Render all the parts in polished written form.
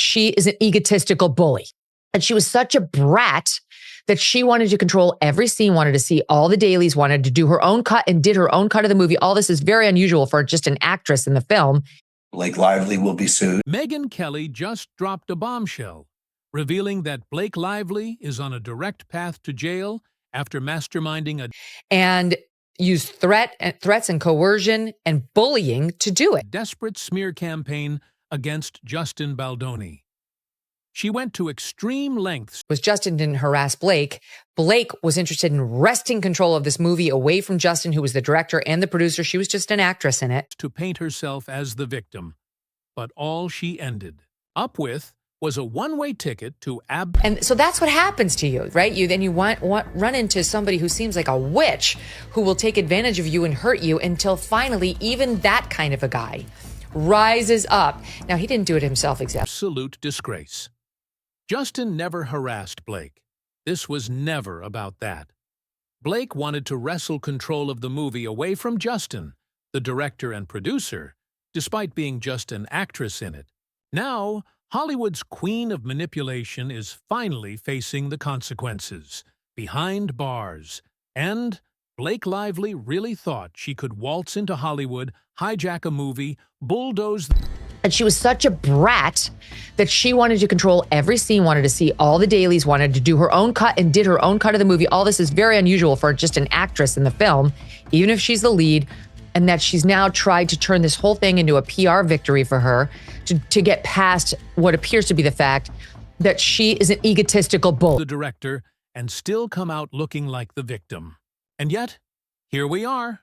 she is an egotistical bully. And she was such a brat that she wanted to control every scene, wanted to see all the dailies, wanted to do her own cut and did her own cut of the movie. All this is very unusual for just an actress in the film. Blake Lively will be sued. Megyn Kelly just dropped a bombshell, revealing that Blake Lively is on a direct path to jail after masterminding and used threats and coercion and bullying to do it. Desperate smear campaign against Justin Baldoni. She went to extreme lengths. Justin didn't harass Blake. Blake was interested in wresting control of this movie away from Justin, who was the director and the producer. She was just an actress in it. To paint herself as the victim. But all she ended up with was a one-way ticket to And so that's what happens to you, right? Then you run into somebody who seems like a witch who will take advantage of you and hurt you until finally even that kind of a guy rises up. Now, he didn't do it himself exactly. Absolute disgrace. Justin never harassed Blake. This was never about that. Blake wanted to wrestle control of the movie away from Justin, the director and producer, despite being just an actress in it. Now, Hollywood's queen of manipulation is finally facing the consequences, behind bars, and Blake Lively really thought she could waltz into Hollywood, hijack a movie, bulldoze... And she was such a brat that she wanted to control every scene, wanted to see all the dailies, wanted to do her own cut and did her own cut of the movie. All this is very unusual for just an actress in the film, even if she's the lead, and that she's now tried to turn this whole thing into a PR victory for her to get past what appears to be the fact that she is an egotistical bully. The director and still come out looking like the victim. And yet, here we are,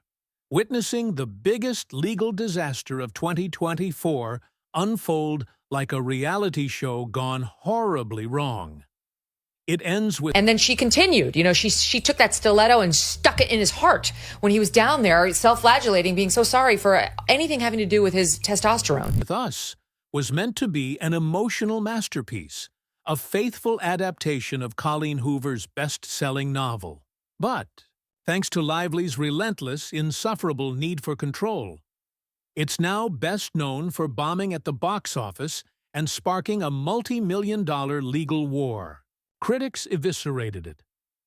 witnessing the biggest legal disaster of 2024 unfold like a reality show gone horribly wrong. It ends with... And then she continued. You know, she took that stiletto and stuck it in his heart when he was down there self-flagellating, being so sorry for anything having to do with his testosterone. With Us was meant to be an emotional masterpiece, a faithful adaptation of Colleen Hoover's best-selling novel. But thanks to Lively's relentless, insufferable need for control, it's now best known for bombing at the box office and sparking a multi-million-dollar legal war. Critics eviscerated it,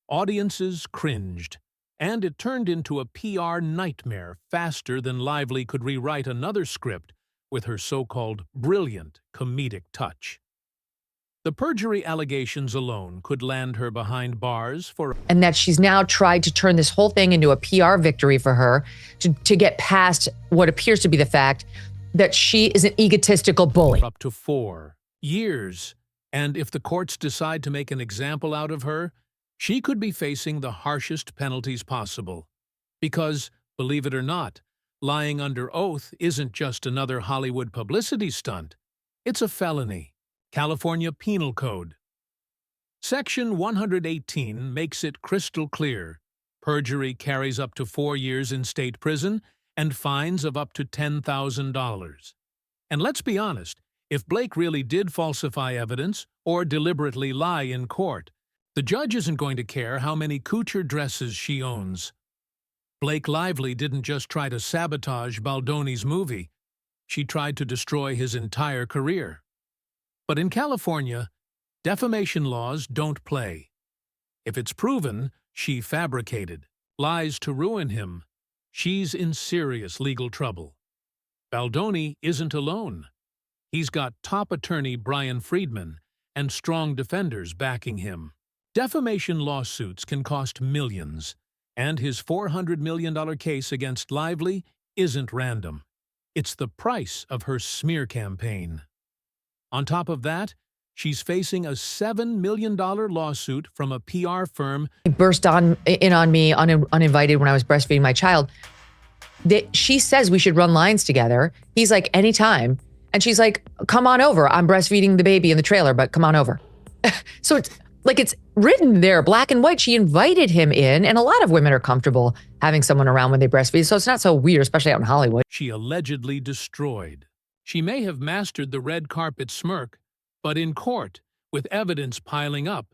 audiences cringed, and it turned into a PR nightmare faster than Lively could rewrite another script with her so-called brilliant comedic touch. The perjury allegations alone could land her behind bars for... And that she's now tried to turn this whole thing into a PR victory for her to get past what appears to be the fact that she is an egotistical bully. Up to 4 years. And if the courts decide to make an example out of her, she could be facing the harshest penalties possible. Because, believe it or not, lying under oath isn't just another Hollywood publicity stunt. It's a felony. California Penal Code. Section 118 makes it crystal clear. Perjury carries up to 4 years in state prison and fines of up to $10,000. And let's be honest, if Blake really did falsify evidence or deliberately lie in court, the judge isn't going to care how many couture dresses she owns. Blake Lively didn't just try to sabotage Baldoni's movie. She tried to destroy his entire career. But in California, defamation laws don't play. If it's proven she fabricated lies to ruin him, she's in serious legal trouble. Baldoni isn't alone. He's got top attorney Brian Friedman and strong defenders backing him. Defamation lawsuits can cost millions, and his $400 million case against Lively isn't random. It's the price of her smear campaign. On top of that, she's facing a $7 million lawsuit from a PR firm. He burst in on me uninvited when I was breastfeeding my child. She says we should run lines together. He's like, anytime. And she's like, come on over. I'm breastfeeding the baby in the trailer, but come on over. So it's like it's written there, black and white. She invited him in, and a lot of women are comfortable having someone around when they breastfeed, so it's not so weird, especially out in Hollywood. She allegedly destroyed. She may have mastered the red carpet smirk, but in court, with evidence piling up,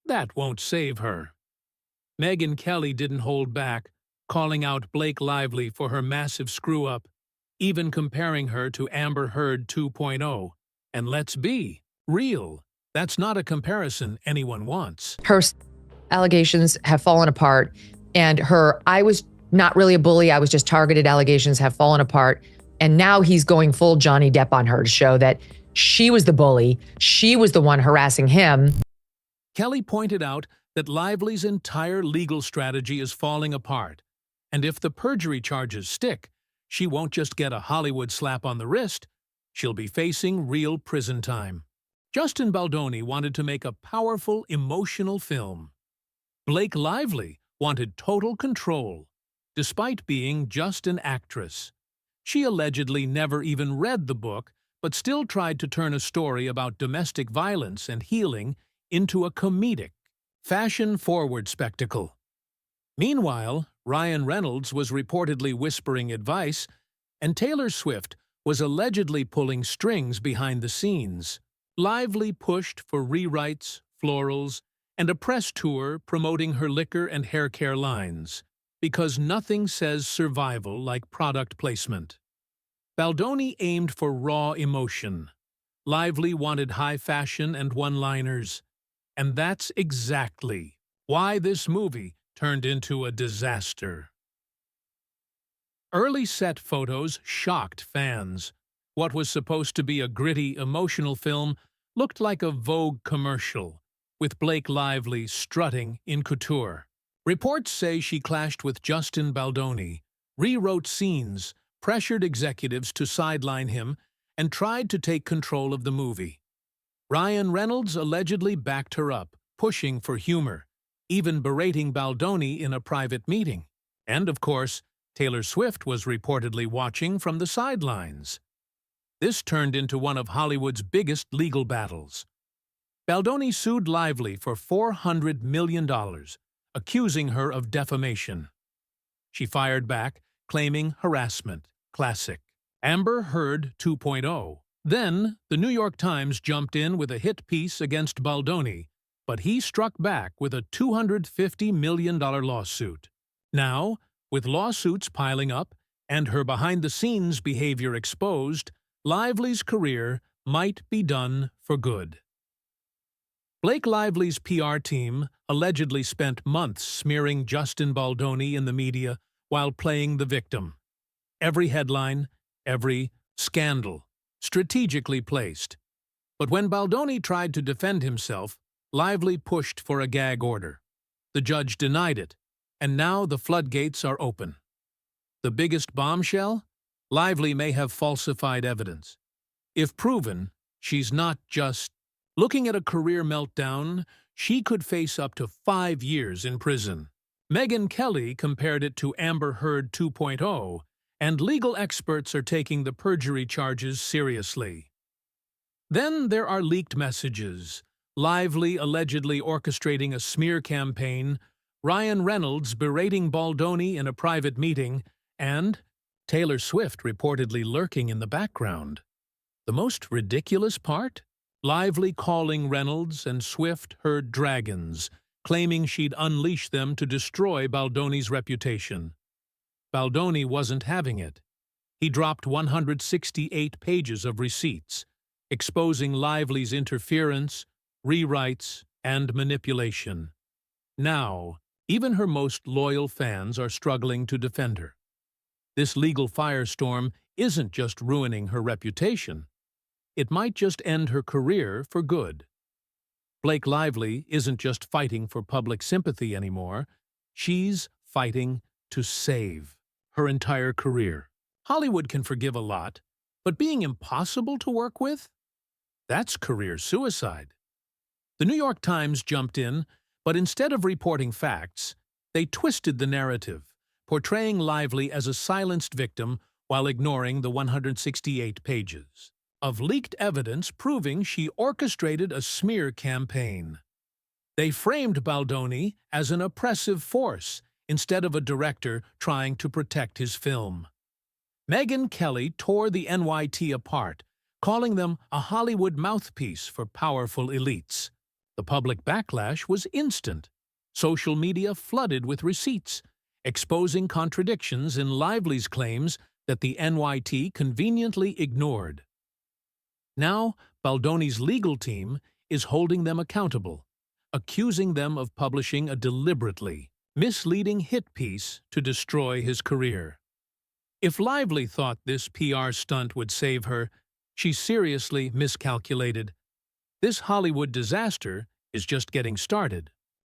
that won't save her. Megyn Kelly didn't hold back, calling out Blake Lively for her massive screw-up, even comparing her to Amber Heard 2.0. And let's be real. That's not a comparison anyone wants. Her allegations have fallen apart, and her "I was not really a bully, I was just targeted" allegations have fallen apart. And now he's going full Johnny Depp on her to show that she was the bully. She was the one harassing him. Kelly pointed out that Lively's entire legal strategy is falling apart. And if the perjury charges stick, she won't just get a Hollywood slap on the wrist, she'll be facing real prison time. Justin Baldoni wanted to make a powerful, emotional film. Blake Lively wanted total control, despite being just an actress. She allegedly never even read the book, but still tried to turn a story about domestic violence and healing into a comedic, fashion-forward spectacle. Meanwhile, Ryan Reynolds was reportedly whispering advice, and Taylor Swift was allegedly pulling strings behind the scenes. Lively pushed for rewrites, florals, and a press tour promoting her liquor and hair care lines, because nothing says survival like product placement. Baldoni aimed for raw emotion. Lively wanted high fashion and one-liners. And that's exactly why this movie turned into a disaster. Early set photos shocked fans. What was supposed to be a gritty, emotional film looked like a Vogue commercial, with Blake Lively strutting in couture. Reports say she clashed with Justin Baldoni, rewrote scenes, pressured executives to sideline him, and tried to take control of the movie. Ryan Reynolds allegedly backed her up, pushing for humor, even berating Baldoni in a private meeting. And, of course, Taylor Swift was reportedly watching from the sidelines. This turned into one of Hollywood's biggest legal battles. Baldoni sued Lively for $400 million, accusing her of defamation. She fired back, claiming harassment. Classic. Amber Heard 2.0. Then, the New York Times jumped in with a hit piece against Baldoni, but he struck back with a $250 million lawsuit. Now, with lawsuits piling up and her behind-the-scenes behavior exposed, Lively's career might be done for good. Blake Lively's PR team allegedly spent months smearing Justin Baldoni in the media while playing the victim. Every headline, every scandal, strategically placed. But when Baldoni tried to defend himself, Lively pushed for a gag order. The judge denied it, and now the floodgates are open. The biggest bombshell? Lively may have falsified evidence. If proven, she's not just looking at a career meltdown. She could face up to 5 years in prison. Megyn Kelly compared it to Amber Heard 2.0, and legal experts are taking the perjury charges seriously. Then there are leaked messages, Lively allegedly orchestrating a smear campaign, Ryan Reynolds berating Baldoni in a private meeting, and Taylor Swift reportedly lurking in the background. The most ridiculous part? Lively calling Reynolds and Swift her dragons, claiming she'd unleash them to destroy Baldoni's reputation. Baldoni wasn't having it. He dropped 168 pages of receipts, exposing Lively's interference, rewrites, and manipulation. Now, even her most loyal fans are struggling to defend her. This legal firestorm isn't just ruining her reputation. It might just end her career for good. Blake Lively isn't just fighting for public sympathy anymore. She's fighting to save her entire career. Hollywood can forgive a lot, but being impossible to work with? That's career suicide. The New York Times jumped in, but instead of reporting facts, they twisted the narrative, portraying Lively as a silenced victim while ignoring the 168 pages of leaked evidence proving she orchestrated a smear campaign. They framed Baldoni as an oppressive force instead of a director trying to protect his film. Megyn Kelly tore the NYT apart, calling them a Hollywood mouthpiece for powerful elites. The public backlash was instant. Social media flooded with receipts, exposing contradictions in Lively's claims that the NYT conveniently ignored. Now, Baldoni's legal team is holding them accountable, accusing them of publishing a deliberately misleading hit piece to destroy his career. If Lively thought this PR stunt would save her, she seriously miscalculated. This Hollywood disaster is just getting started.